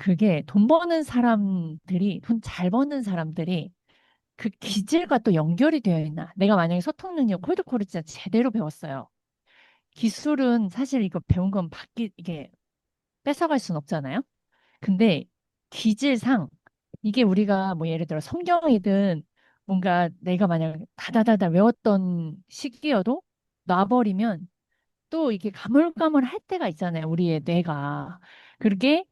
그게 돈 버는 사람들이, 돈 잘 버는 사람들이 그 기질과 또 연결이 되어 있나? 내가 만약에 소통 능력, 콜드콜을 진짜 제대로 배웠어요. 기술은 사실 이거 배운 건 이게 뺏어갈 순 없잖아요. 근데 기질상 이게 우리가 뭐 예를 들어 성경이든 뭔가 내가 만약 다다다다 외웠던 시기여도 놔버리면 또 이게 가물가물할 때가 있잖아요. 우리의 뇌가. 그게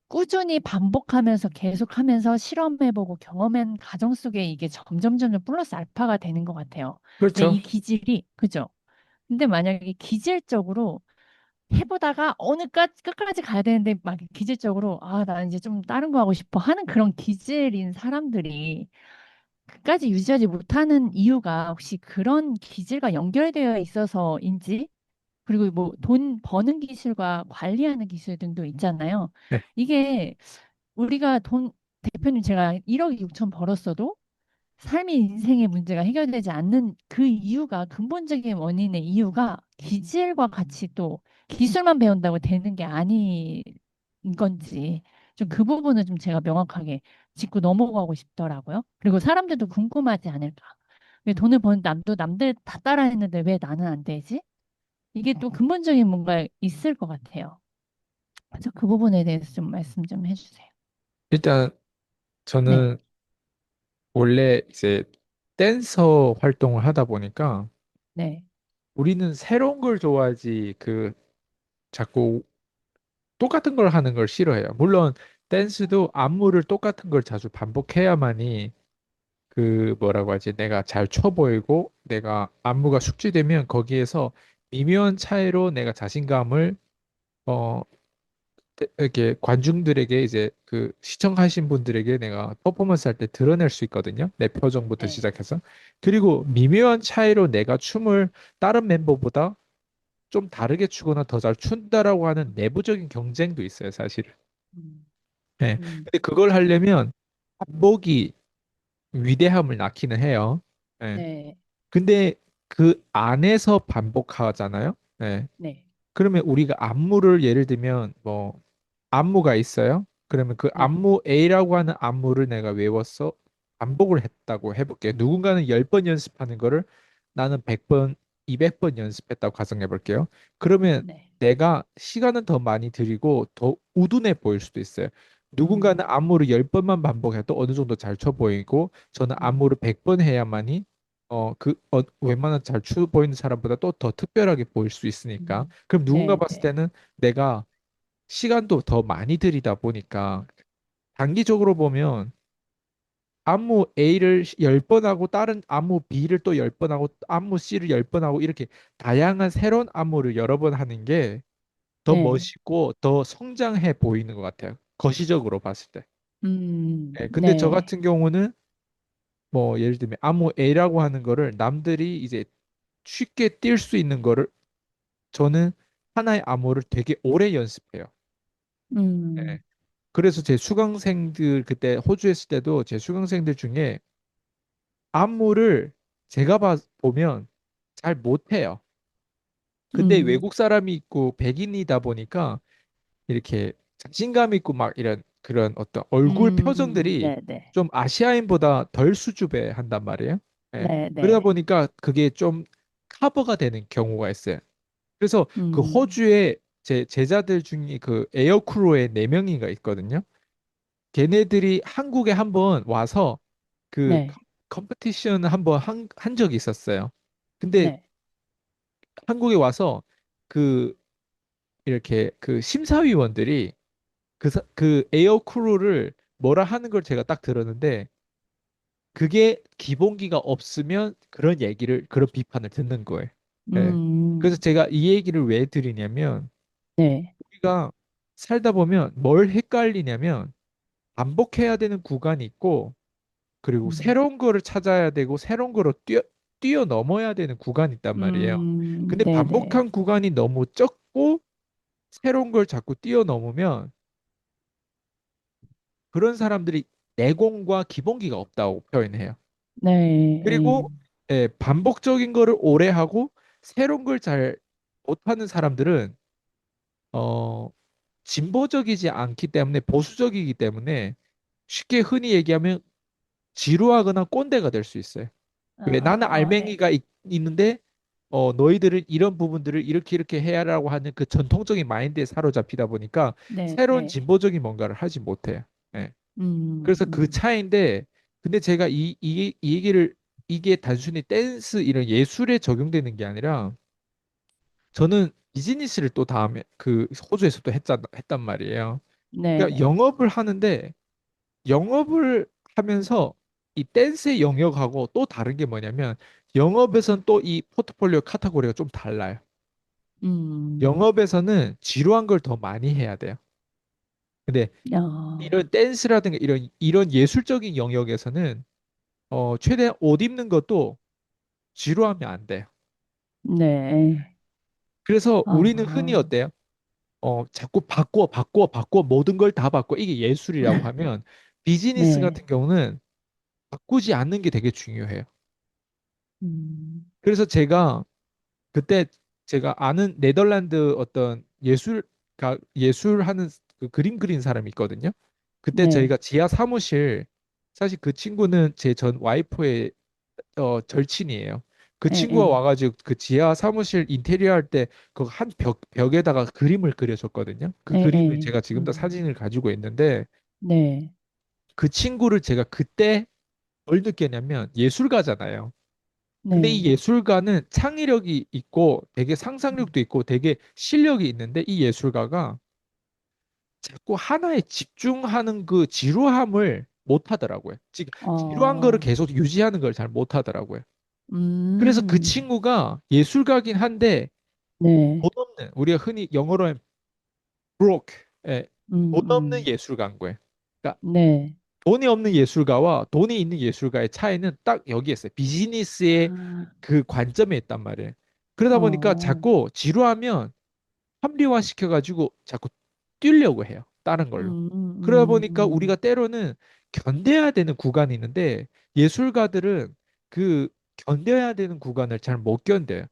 꾸준히 반복하면서 계속하면서 실험해보고 경험한 과정 속에 이게 점점 플러스 알파가 되는 것 같아요. 근데 그렇죠. 이 기질이, 그죠? 근데 만약에 기질적으로 해보다가 끝까지 가야 되는데 막 기질적으로 아, 나 이제 좀 다른 거 하고 싶어 하는 그런 기질인 사람들이 끝까지 유지하지 못하는 이유가 혹시 그런 기질과 연결되어 있어서인지 그리고 뭐 돈 버는 기술과 관리하는 기술 등도 있잖아요. 네. 이게 우리가 대표님 제가 1억 6천 벌었어도 삶의 인생의 문제가 해결되지 않는 그 이유가 근본적인 원인의 이유가 기질과 같이 또 기술만 배운다고 되는 게 아닌 건지 좀 그 부분은 좀 제가 명확하게 짚고 넘어가고 싶더라고요. 그리고 사람들도 궁금하지 않을까. 왜 돈을 버는 남도 남들 다 따라했는데 왜 나는 안 되지? 이게 또 근본적인 뭔가 있을 것 같아요. 그래서 그 부분에 대해서 좀 말씀 좀 해주세요. 일단 네, 저는 원래 이제 댄서 활동을 하다 보니까 네, 우리는 새로운 걸 좋아하지 자꾸 똑같은 걸 하는 걸 싫어해요. 물론 댄스도 안무를 똑같은 걸 자주 반복해야만이 뭐라고 하지? 내가 잘 춰 보이고 내가 안무가 숙지되면 거기에서 미묘한 차이로 내가 자신감을 어 이렇게 관중들에게 이제 시청하신 분들에게 내가 퍼포먼스 할 때 드러낼 수 있거든요. 내 표정부터 네. 시작해서. 그리고 미묘한 차이로 내가 춤을 다른 멤버보다 좀 다르게 추거나 더 잘 춘다라고 하는 내부적인 경쟁도 있어요, 사실은. 음, 네. 음, 근데 그걸 하려면 반복이 위대함을 낳기는 해요. 네. 네, 근데 그 안에서 반복하잖아요. 네. 네, 그러면 우리가 안무를 예를 들면 뭐 안무가 있어요. 그러면 그 네, 안무 A라고 하는 안무를 내가 외웠어. 반복을 했다고 해볼게요. 누군가는 10번 연습하는 거를 나는 100번, 200번 연습했다고 가정해 볼게요. 그러면 네. 내가 시간은 더 많이 들이고 더 우둔해 보일 수도 있어요. 누군가는 음, 안무를 10번만 반복해도 어느 정도 잘 춰 보이고 저는 음, 안무를 100번 해야만이 웬만한 잘 추 보이는 사람보다 또 더 특별하게 보일 수 있으니까. 그럼 누군가 네, 봤을 네, 때는 내가 시간도 더 많이 들이다 보니까 단기적으로 보면 안무 A를 10번 하고 다른 안무 B를 또 10번 하고 안무 C를 10번 하고 이렇게 다양한 새로운 안무를 여러 번 하는 게 더 네, 멋있고 더 성장해 보이는 것 같아요. 거시적으로 봤을 때. 예, 근데 저 네, 같은 경우는 뭐 예를 들면 안무 A라고 하는 거를 남들이 이제 쉽게 뛸 수 있는 거를 저는 하나의 안무를 되게 오래 연습해요. 예. 음, 그래서 제 수강생들 그때 호주에 있을 때도 제 수강생들 중에 안무를 보면 잘 못해요. 근데 음, 외국 사람이 있고 백인이다 보니까 이렇게 자신감 있고 막 이런 그런 어떤 얼굴 표정들이 네, 네, 좀 아시아인보다 덜 수줍해 한단 말이에요. 예. 네, 그러다 네, 보니까 그게 좀 커버가 되는 경우가 있어요. 그래서 그 음, 호주에 제 제자들 중에 그 에어크루에 네 명인가 있거든요. 걔네들이 한국에 한번 와서 그 네, 컴피티션 한번 한 적이 있었어요. 근데 네, 한국에 와서 그 이렇게 그 심사위원들이 그 에어 크루를 뭐라 하는 걸 제가 딱 들었는데 그게 기본기가 없으면 그런 비판을 듣는 거예요. 예. 그래서 음, 제가 이 얘기를 왜 드리냐면 네, 우리가 살다 보면 뭘 헷갈리냐면 반복해야 되는 구간이 있고 그리고 음, 새로운 거를 찾아야 되고 새로운 거로 뛰어넘어야 되는 구간이 있단 말이에요. 근데 네, 네, 반복한 구간이 너무 적고 새로운 걸 자꾸 뛰어넘으면 그런 사람들이 내공과 기본기가 없다고 표현해요. 네, 그리고 반복적인 거를 오래 하고 새로운 걸 잘 못하는 사람들은 어, 진보적이지 않기 때문에 보수적이기 때문에 쉽게 흔히 얘기하면 지루하거나 꼰대가 될 수 있어요. 왜 나는 네. 알맹이가 있는데 너희들은 이런 부분들을 이렇게 이렇게 해야라고 하는 그 전통적인 마인드에 사로잡히다 보니까 네, 새로운 네. 진보적인 뭔가를 하지 못해요. 예. 음, 그래서 그 음. 차이인데 근데 제가 이 얘기를 이게 단순히 댄스 이런 예술에 적용되는 게 아니라 저는 비즈니스를 또 다음에 그 호주에서 또 했단 말이에요. 네, 그러니까 네. 영업을 하는데 영업을 하면서 이 댄스의 영역하고 또 다른 게 뭐냐면 영업에선 또 이 포트폴리오 카테고리가 좀 달라요. 음, 영업에서는 지루한 걸 더 많이 해야 돼요. 근데 어, 이런 댄스라든가 이런 예술적인 영역에서는 최대한 옷 입는 것도 지루하면 안 돼요. 네. 그래서 우리는 흔히 어, 어때요? 자꾸 바꿔 모든 걸 다 바꿔 이게 예술이라고 하면 비즈니스 네. 같은 경우는 바꾸지 않는 게 되게 중요해요. 음, 그래서 제가 그때 제가 아는 네덜란드 어떤 예술하는 그 그림 그린 사람이 있거든요. 그때 네. 저희가 지하 사무실 사실 그 친구는 제 전 와이프의 절친이에요. 그 예, 친구가 예. 와가지고 그 지하 사무실 인테리어 할 때 그 한 벽에다가 그림을 그려줬거든요. 그 예, 그림을 예. 제가 지금도 사진을 가지고 있는데 네. 그 친구를 제가 그때 뭘 느꼈냐면 예술가잖아요. 근데 이 네. 예술가는 창의력이 있고 되게 상상력도 있고 되게 실력이 있는데 이 예술가가 자꾸 하나에 집중하는 그 지루함을 못 하더라고요. 지루한 거를 어, 계속 유지하는 걸 잘 못 하더라고요. 그래서 그 음, 친구가 예술가긴 한데 네. 돈 없는 우리가 흔히 영어로 하면 broke 돈 없는 음, 예술가인 거예요. 그러니까 네. 돈이 없는 예술가와 돈이 있는 예술가의 차이는 딱 여기에 있어요. 비즈니스의 아, 그 관점에 있단 말이에요. 그러다 보니까 어, 자꾸 지루하면 합리화 시켜가지고 자꾸 뛰려고 해요. 다른 걸로. 그러다 보니까 우리가 때로는 견뎌야 되는 구간이 있는데 예술가들은 그 견뎌야 되는 구간을 잘 못 견뎌요.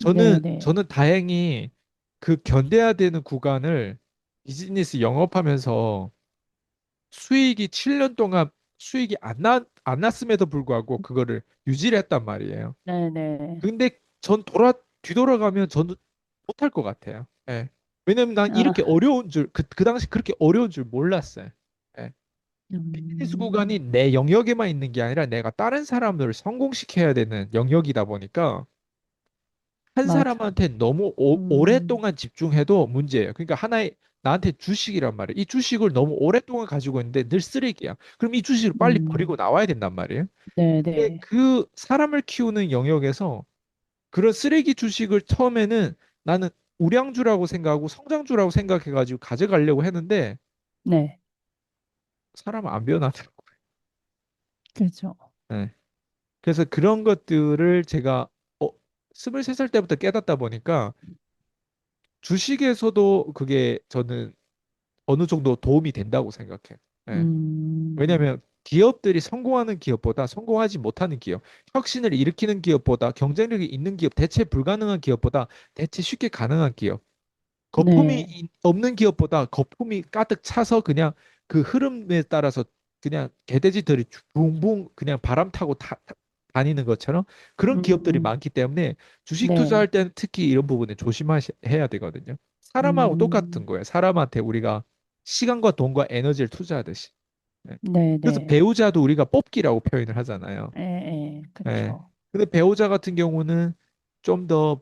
네, 저는 네. 다행히 그 견뎌야 되는 구간을 비즈니스 영업하면서 수익이 7년 동안 수익이 안 났음에도 불구하고 그거를 유지를 했단 말이에요. 네, 네. 근데 뒤돌아가면 저는 못할 것 같아요. 예. 왜냐면 난 이렇게 아, 그 당시 그렇게 어려운 줄 몰랐어요. 예. 비즈니스 구간이 음, 내 영역에만 있는 게 아니라 내가 다른 사람들을 성공시켜야 되는 영역이다 보니까 한 맞아. 사람한테 너무 음, 오랫동안 집중해도 문제예요. 그러니까 하나의 나한테 주식이란 말이에요. 이 주식을 너무 오랫동안 가지고 있는데 늘 쓰레기야. 그럼 이 주식을 빨리 버리고 음, 나와야 된단 말이에요. 네, 근데 네. 그 사람을 키우는 영역에서 그런 쓰레기 주식을 처음에는 나는 우량주라고 생각하고 성장주라고 생각해가지고 가져가려고 했는데 네. 사람은 안 변하더라고요. 그렇죠. 네. 그래서 그런 것들을 제가 23살 때부터 깨닫다 보니까 주식에서도 그게 저는 어느 정도 도움이 된다고 생각해요. 예. 음, 왜냐하면 기업들이 성공하는 기업보다 성공하지 못하는 기업, 혁신을 일으키는 기업보다 경쟁력이 있는 기업, 대체 불가능한 기업보다 대체 쉽게 가능한 기업, 네. 없는 기업보다 거품이 가득 차서 그냥 그 흐름에 따라서 그냥 개돼지들이 붕붕 그냥 바람 타고 다니는 것처럼 그런 기업들이 음, 많기 때문에 주식 투자할 네. 때는 특히 이런 부분에 조심해야 되거든요. 사람하고 똑같은 음, 거예요. 사람한테 우리가 시간과 돈과 에너지를 투자하듯이. 네. 네, 그래서 네. 배우자도 우리가 뽑기라고 표현을 하잖아요. 예, 예, 예. 그쵸. 근데 배우자 같은 경우는 좀 더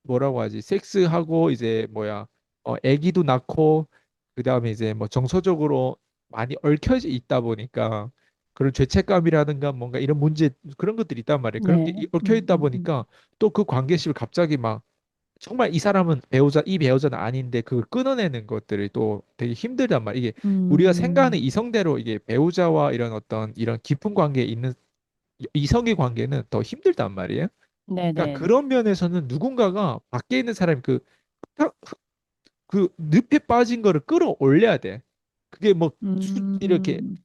뭐라고 하지? 섹스하고 이제 뭐야? 아기도 낳고 그다음에 이제 뭐 정서적으로 많이 얽혀져 있다 보니까 그런 죄책감이라든가 뭔가 이런 문제 그런 것들이 있단 말이에요. 그런 게 네. 얽혀 있다 보니까 또 그 관계심을 갑자기 막 정말 이 사람은 이 배우자는 아닌데 그걸 끊어내는 것들이 또 되게 힘들단 말이에요. 이게 우리가 생각하는 음, 이성대로 이게 배우자와 이런 어떤 이런 깊은 관계에 있는 이성의 관계는 더 힘들단 말이에요. 네, 그러니까 네, 네. 그런 면에서는 누군가가 밖에 있는 사람이 그 늪에 빠진 거를 끌어올려야 돼. 그게 뭐 이렇게 음,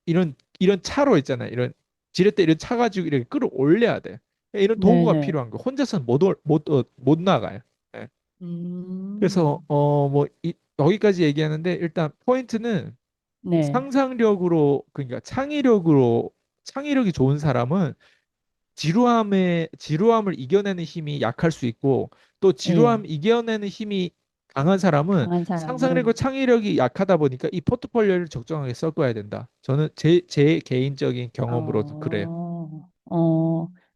이런 차로 있잖아요. 이런 지렛대 이런 차 가지고 이렇게 끌어올려야 돼. 이런 네, 도구가 네. 필요한 거. 혼자서는 못 나가요. 예. 그래서 음, 여기까지 얘기하는데 일단 포인트는 네, 상상력으로 그러니까 창의력이 좋은 사람은 지루함을 이겨내는 힘이 약할 수 있고 또 지루함 예, 이겨내는 힘이 강한 사람은 강한 상상력과 사람은, 창의력이 약하다 보니까 이 포트폴리오를 적정하게 섞어야 된다. 저는 제 개인적인 경험으로도 그래요.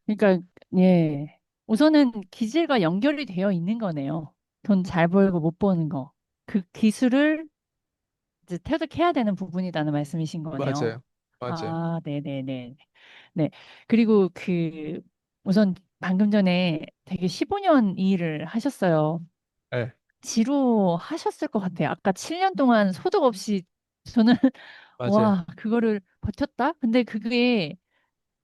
그러니까, 예, 우선은 기질과 연결이 되어 있는 거네요. 돈 잘 벌고 못 버는 거. 그 기술을 이제 터득해야 되는 부분이라는 말씀이신 거네요. 맞아요. 맞아요. 아, 네네네. 네. 그리고 우선 방금 전에 되게 15년 이 일을 하셨어요. 네, 지루하셨을 것 같아요. 아까 7년 동안 소득 없이 저는, 맞아요. 와, 그거를 버텼다? 근데 그게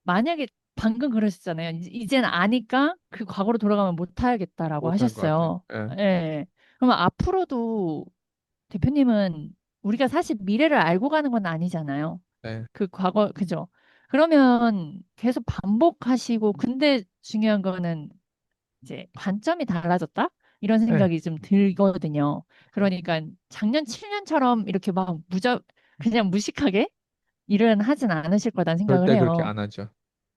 만약에 방금 그러셨잖아요. 이제는 아니까 그 과거로 돌아가면 못 하겠다라고 못한 것 같아요. 하셨어요. 예, 예. 그러면 앞으로도 대표님은 우리가 사실 미래를 알고 가는 건 아니잖아요. 네, 그 과거, 그죠? 그러면 계속 반복하시고, 근데 중요한 거는 이제 관점이 달라졌다? 이런 네. 생각이 좀 들거든요. 그러니까 작년 7년처럼 이렇게 막 그냥 무식하게 일은 하진 않으실 거다는 생각을 절대 그렇게 해요. 안 하죠.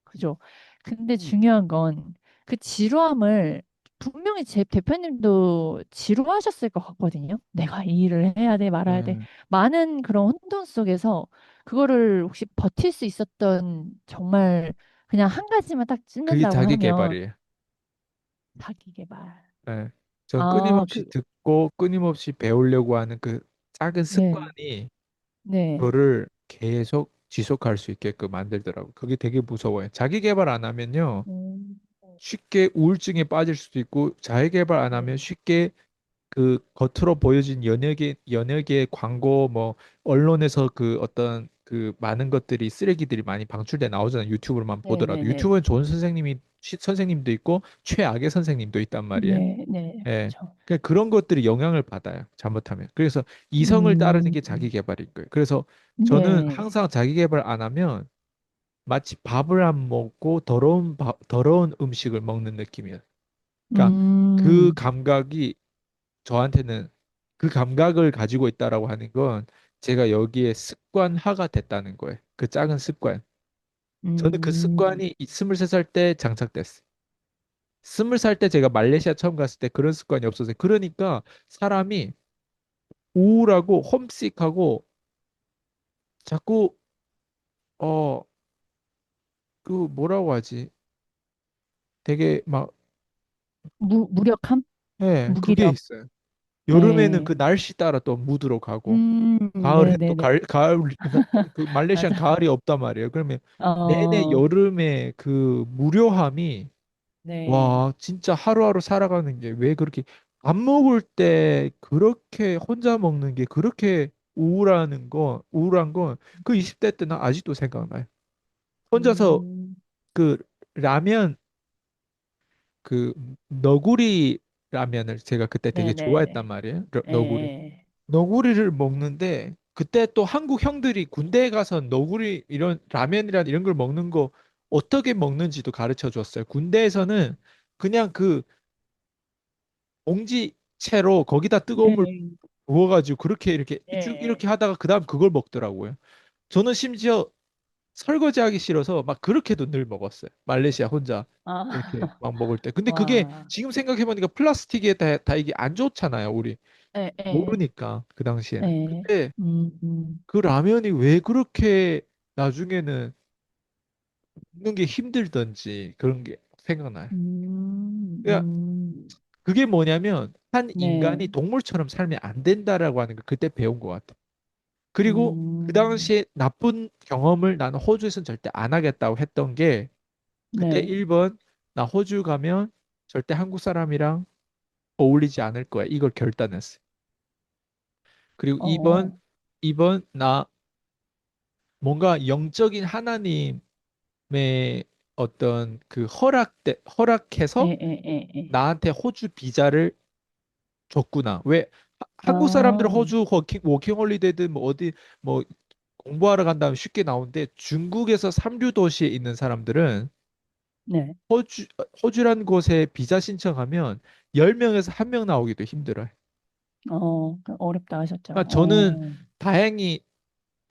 그죠? 근데 중요한 건 그 지루함을 분명히 제 대표님도 지루하셨을 것 같거든요. 내가 이 일을 해야 돼, 말아야 돼. 음, 많은 그런 혼돈 속에서 그거를 혹시 버틸 수 있었던 정말 그냥 한 가지만 딱 그게 찝는다고 자기 하면 개발이에요. 자기 개발. 예. 전 아, 끊임없이 듣고 끊임없이 배우려고 하는 그 작은 네, 습관이 네. 그거를 계속 지속할 수 있게끔 만들더라고. 그게 되게 무서워요. 자기 개발 안 하면요. 음, 쉽게 우울증에 빠질 수도 있고 자기 개발 안 하면 네, 쉽게 그 겉으로 보여진 연예계 광고 뭐 언론에서 그 어떤 그 많은 것들이 쓰레기들이 많이 방출돼 나오잖아요. 유튜브로만 네, 네, 보더라도 네, 유튜브는 좋은 선생님도 있고 최악의 선생님도 있단 말이에요. 네, 네, 예. 그렇죠. 그런 것들이 영향을 받아요. 잘못하면. 그래서 이성을 따르는 음, 게 자기 개발인 거예요. 그래서 저는 네, 항상 자기 개발 안 하면 마치 밥을 안 먹고 더러운 음식을 먹는 느낌이에요. 그러니까 그 음, 감각이 저한테는 그 감각을 가지고 있다라고 하는 건 제가 여기에 습관화가 됐다는 거예요. 그 작은 습관. 저는 그 음. 습관이 23살 때 장착됐어요. 20살 때 제가 말레이시아 처음 갔을 때 그런 습관이 없었어요. 그러니까 사람이 우울하고 홈식하고 자꾸 어 그 뭐라고 하지? 되게 막 무력함? 그게 무기력. 있어요. 여름에는 그 예. 날씨 따라 또 무드로 가고 가을엔 또 네네네. 가을 그 말레이시안 맞아. 가을이 없단 말이에요. 그러면 내내 어, 여름에 그 무료함이 네. 와 진짜 하루하루 살아가는 게 왜 그렇게 밥 먹을 때 그렇게 혼자 먹는 게 그렇게 우울한 건 그 20대 때 나 아직도 생각나요. 혼자서 음, 그 라면 그 너구리 라면을 제가 그때 되게 좋아했단 네네네. 말이에요. 너구리. 예. 너구리를 먹는데 그때 또 한국 형들이 군대에 가서 너구리 이런 라면이란 이런 걸 먹는 거 어떻게 먹는지도 가르쳐 줬어요. 군대에서는 그냥 그 봉지채로 거기다 뜨거운 물 네. 부어가지고 그렇게 이렇게 쭉 예. 이렇게 하다가 그다음 그걸 먹더라고요. 저는 심지어 설거지하기 싫어서 막 그렇게도 늘 먹었어요. 말레이시아 혼자 이렇게 아, 막 먹을 때. 근데 그게 와. 지금 생각해보니까 플라스틱에 다 이게 안 좋잖아요. 우리 예, 예, 모르니까 그 당시에는. 예. 근데 음, 음, 그 라면이 왜 그렇게 나중에는 먹는 게 힘들던지 그런 게 생각나요. 그러니까 그게 뭐냐면 한 네. 인간이 동물처럼 살면 안 된다라고 하는 걸 그때 배운 것 같아요. 그리고 그 음, 당시에 나쁜 경험을 나는 호주에서는 절대 안 하겠다고 했던 게 그때 네. 1번 나 호주 가면 절대 한국 사람이랑 어울리지 않을 거야. 이걸 결단했어요. 그리고 어, 2번 나 뭔가 영적인 하나님의 어떤 그 예, 허락해서 예, 예, 예. 나한테 호주 비자를 줬구나. 왜 한국 사람들은 아, 호주 워킹 홀리데이든 뭐 어디 뭐 공부하러 간다면 쉽게 나오는데 중국에서 삼류 도시에 있는 사람들은 네. 호주란 곳에 비자 신청하면 10명에서 1명 나오기도 힘들어요. 어렵다 하셨죠. 그러니까 저는 다행히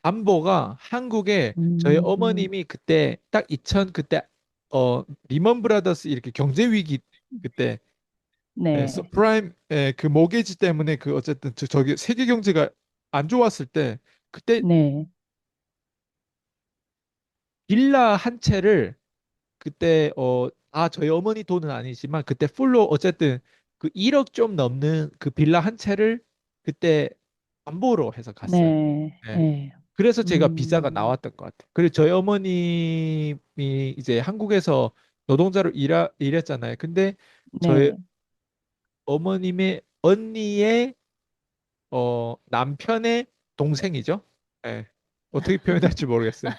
안보가 한국에 저희 음, 어머님이 그때 딱 2000 그때 리먼 브라더스 이렇게 경제 위기 그때 네, 서프라임 그 모게지 때문에 그 어쨌든 저기 세계 경제가 안 좋았을 때 그때 네, 빌라 한 채를 그때 저희 어머니 돈은 아니지만 그때 풀로 어쨌든 그 1억 좀 넘는 그 빌라 한 채를 그때 담보로 해서 갔어요. 네, 네. 네. 그래서 제가 비자가 음, 나왔던 것 같아요. 그리고 저희 어머님이 이제 한국에서 노동자로 일했잖아요. 근데 저희 네. 어머님의 언니의 남편의 동생이죠. 예. 어떻게 표현할지 모르겠어요.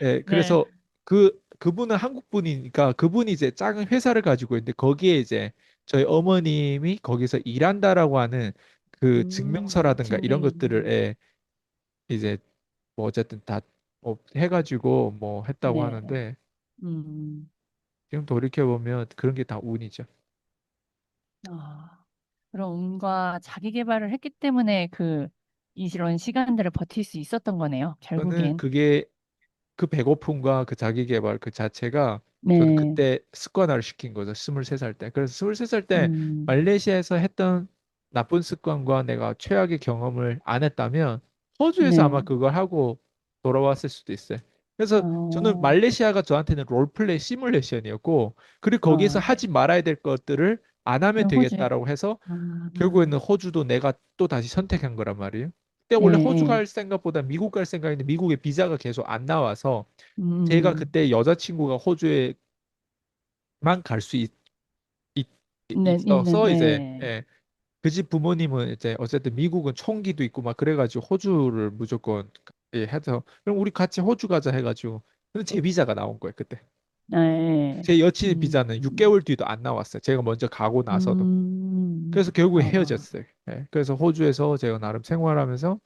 예, 네. 그래서 그분은 한국 분이니까 그분이 이제 작은 회사를 가지고 있는데 거기에 이제 저희 어머님이 거기서 일한다라고 하는 그 증명서라든가 이런 것들을 증빙. 이제 뭐 어쨌든 다 해가지고 뭐 했다고 네. 하는데 음, 지금 돌이켜 보면 그런 게 다 운이죠. 아, 그런 운과 자기 개발을 했기 때문에 이런 시간들을 버틸 수 있었던 거네요. 저는 결국엔. 그게 그 배고픔과 그 자기 개발 그 자체가 저는 네. 그때 습관화를 시킨 거죠. 23살 때. 그래서 23살 때 음, 말레이시아에서 했던 나쁜 습관과 내가 최악의 경험을 안 했다면 호주에서 아마 네. 그걸 하고 돌아왔을 수도 있어요. 그래서 저는 어, 말레이시아가 저한테는 롤플레이 시뮬레이션이었고, 그리고 거기서 네. 하지 말아야 될 것들을 안 하면 그럼 호주에, 되겠다라고 해서 아, 결국에는 호주도 내가 또 다시 선택한 거란 말이에요. 그때 예, 원래 호주 예. 갈 생각보다 미국 갈 생각인데 미국에 비자가 계속 안 나와서 제가 음, 그때 여자친구가 호주에만 갈 수 네, 있는, 있어서 이제 네. 그 집 부모님은 이제 어쨌든 미국은 총기도 있고 막 그래가지고 호주를 무조건 해서 그럼 우리 같이 호주 가자 해가지고 근데 제 비자가 나온 거예요 그때. 아, 예. 제 여친 음, 비자는 6개월 뒤도 안 나왔어요. 제가 먼저 가고 나서도. 그래서 결국에 어, 헤어졌어요. 그래서 호주에서 제가 나름 생활하면서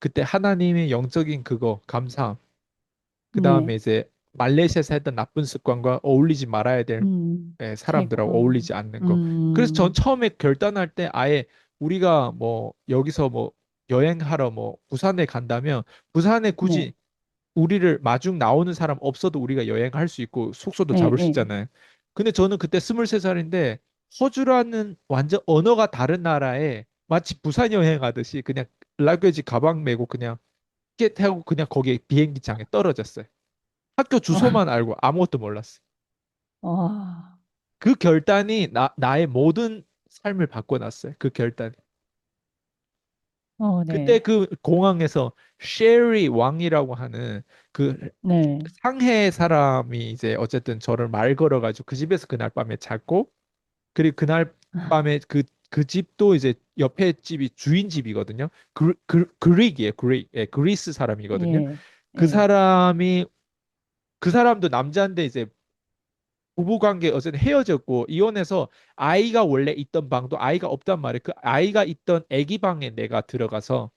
그때 하나님의 영적인 그거 감사함. 그 다음에 네. 이제 말레이시아에서 했던 나쁜 습관과 어울리지 말아야 될 사람들하고 아이고, 어울리지 않는 거. 그래서 전 음, 처음에 결단할 때 아예 우리가 뭐 여기서 뭐 여행하러 뭐 부산에 간다면 부산에 네. 굳이 우리를 마중 나오는 사람 없어도 우리가 여행할 수 있고 숙소도 예, 잡을 수 예. 있잖아요. 근데 저는 그때 23살인데 호주라는 완전 언어가 다른 나라에 마치 부산 여행하듯이 그냥 라그지 가방 메고 그냥 티켓 타고 그냥 거기 비행기장에 떨어졌어요. 학교 주소만 알고 아무것도 몰랐어. 와, 그 결단이 나의 모든 삶을 바꿔놨어요. 그 결단. 그때 네. 그 공항에서 셰리 왕이라고 하는 그 네. 상해 사람이 이제 어쨌든 저를 말 걸어가지고 그 집에서 그날 밤에 잤고 그리고 그날 밤에 그 집도 이제 옆에 집이 주인 집이거든요. 그릭이에요. 그릭. 그리스 사람이거든요. 예, 그 예. 사람이 그 사람도 남자인데 이제 부부관계 어쨌든 헤어졌고 이혼해서 아이가 원래 있던 방도 아이가 없단 말이에요. 그 아이가 있던 아기 방에 내가 들어가서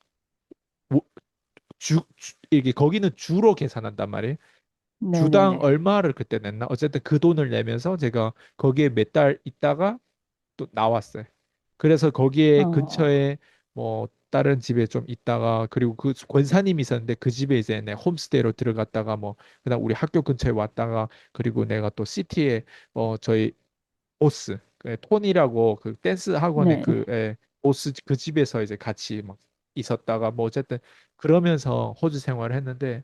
뭐 이게 거기는 주로 계산한단 말이에요. 주당 네네네. 얼마를 그때 냈나? 어쨌든 그 돈을 내면서 제가 거기에 몇 달 있다가 또 나왔어요. 그래서 거기에 어, 근처에 뭐 다른 집에 좀 있다가 그리고 그 권사님이 있었는데 그 집에 이제 내 홈스테이로 들어갔다가 뭐 그다음 우리 학교 근처에 왔다가 그리고 내가 또 시티에 저희 보스 톤이라고 그 댄스 학원의 네. 그 보스 그 집에서 이제 같이 막 있었다가 뭐 어쨌든 그러면서 호주 생활을 했는데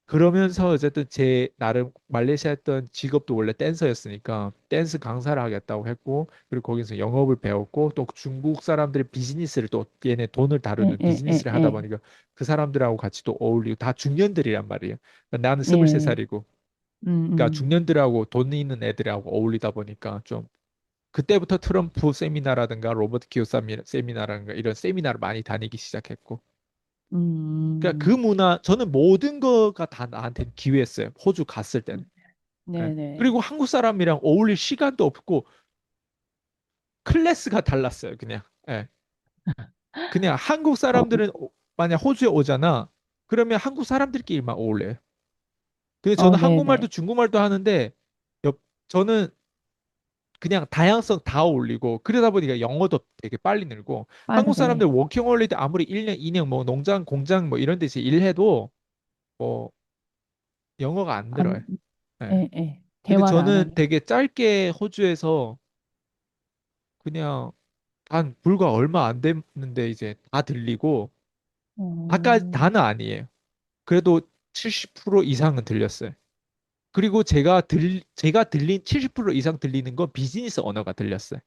그러면서 어쨌든 제 나름 말레이시아 했던 직업도 원래 댄서였으니까 댄스 강사를 하겠다고 했고 그리고 거기서 영업을 배웠고 또 중국 사람들의 비즈니스를 또 얘네 돈을 예, 다루는 예, 예, 비즈니스를 하다 예. 보니까 그 사람들하고 같이 또 어울리고 다 중년들이란 말이에요. 그러니까 나는 예. 23살이고 음, 그러니까 음, 중년들하고 돈 있는 애들하고 어울리다 보니까 좀 그때부터 트럼프 세미나라든가 로버트 세미나라든가 이런 세미나를 많이 다니기 시작했고 그러니까 그 음. 문화 저는 모든 거가 다 나한테 기회였어요. 호주 갔을 때는. 예. 네네. 그리고 한국 사람이랑 어울릴 시간도 없고 클래스가 달랐어요. 그냥. 예. 그냥 한국 어, 사람들은 만약 호주에 오잖아. 그러면 한국 사람들끼리만 어울려요. 근데 저는 한국말도 네네. 중국말도 하는데 저는 그냥 다양성 다 올리고 그러다 보니까 영어도 되게 빨리 늘고 한국 사람들 빠르게. 워킹홀리데 아무리 1년, 2년 뭐 농장, 공장 뭐 이런 데서 일해도 뭐 영어가 안 늘어요. 안, 예. 예, 예. 근데 대화를 안 저는 하게. 되게 짧게 호주에서 그냥 한 불과 얼마 안 됐는데 이제 다 들리고 다까 음, 다는 아니에요. 그래도 70% 이상은 들렸어요. 그리고 제가 들린 70% 이상 들리는 건 비즈니스 언어가 들렸어요.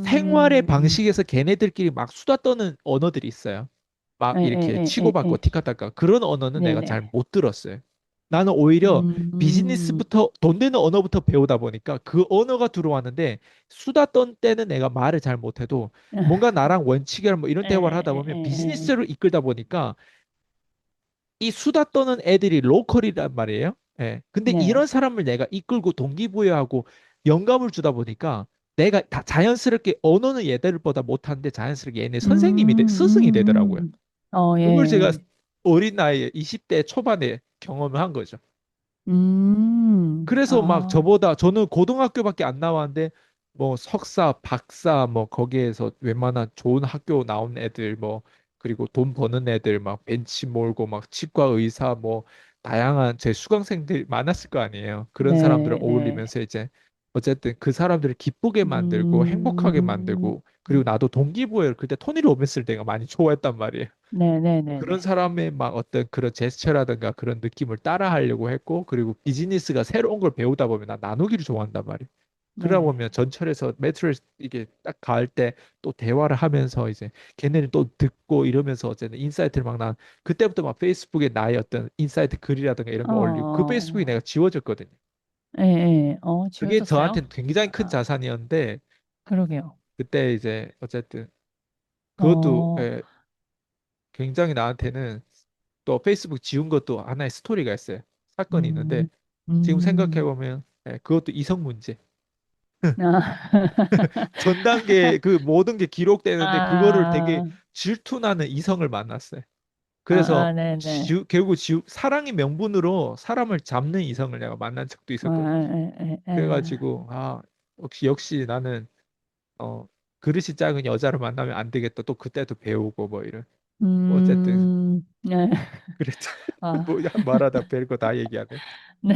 생활의 음, 방식에서 걔네들끼리 막 수다 떠는 언어들이 있어요. 막 예, 이렇게 예, 예, 예, 치고받고 예. 티카타카 그런 언어는 내가 잘 네네. 못 들었어요. 나는 오히려 음, 비즈니스부터 돈 되는 언어부터 배우다 보니까 그 언어가 들어왔는데 수다 떤 때는 내가 말을 잘 못해도 뭔가 나랑 원칙이랑 뭐 이런 예, 대화를 하다 예, 보면 예, 예. 비즈니스를 이끌다 보니까 이 수다 떠는 애들이 로컬이란 말이에요. 예. 근데 이런 네. 사람을 내가 이끌고 동기부여하고 영감을 주다 보니까 내가 다 자연스럽게 언어는 얘들보다 못하는데 자연스럽게 얘네 스승이 되더라고요. 그걸 제가 예. 어린 나이에 20대 초반에 경험을 한 거죠. 그래서 막 아, 저는 고등학교밖에 안 나왔는데 뭐 석사, 박사 뭐 거기에서 웬만한 좋은 학교 나온 애들 뭐 그리고 돈 버는 애들 막 벤치 몰고 막 치과 의사 뭐 다양한 제 수강생들 많았을 거 아니에요. 그런 사람들을 네, 네. 어울리면서 이제 어쨌든 그 사람들을 기쁘게 만들고 행복하게 음, 만들고 그리고 나도 동기부여를 그때 토니 로빈스를 내가 많이 좋아했단 말이에요. 네, 네, 네, 그런 네. 사람의 막 어떤 그런 제스처라든가 그런 느낌을 따라 하려고 했고, 그리고 비즈니스가 새로운 걸 배우다 보면 나 나누기를 좋아한단 말이에요. 그러다 네. 보면 전철에서 매트를 이게 딱 갈 때 또 대화를 하면서 이제 걔네는 또 듣고 이러면서 어쨌든 인사이트를 막 난 그때부터 막 페이스북에 나의 어떤 인사이트 글이라든가 이런 거 올리고 그 페이스북이 내가 어, 지워졌거든요. 예, 예. 그게 지워졌어요? 저한테는 굉장히 큰 아, 자산이었는데 그러게요. 그때 이제 어쨌든 그것도 어, 굉장히 나한테는 또 페이스북 지운 것도 하나의 스토리가 있어요. 사건이 있는데 음, 지금 생각해 음, 보면 그것도 이성 문제. 아, 전 단계 그 모든 게 기록되는데 그거를 되게 아, 질투나는 이성을 만났어요. 그래서 아, 네네. 결국 사랑의 명분으로 사람을 잡는 이성을 내가 만난 적도 아, 있었거든요. 에, 에, 에. 그래가지고 역시 나는 어 그릇이 작은 여자를 만나면 안 되겠다. 또 그때도 배우고 뭐 이런 어쨌든 네. 그랬죠. 뭐 아, 말하다 별거 다 얘기하네. 네.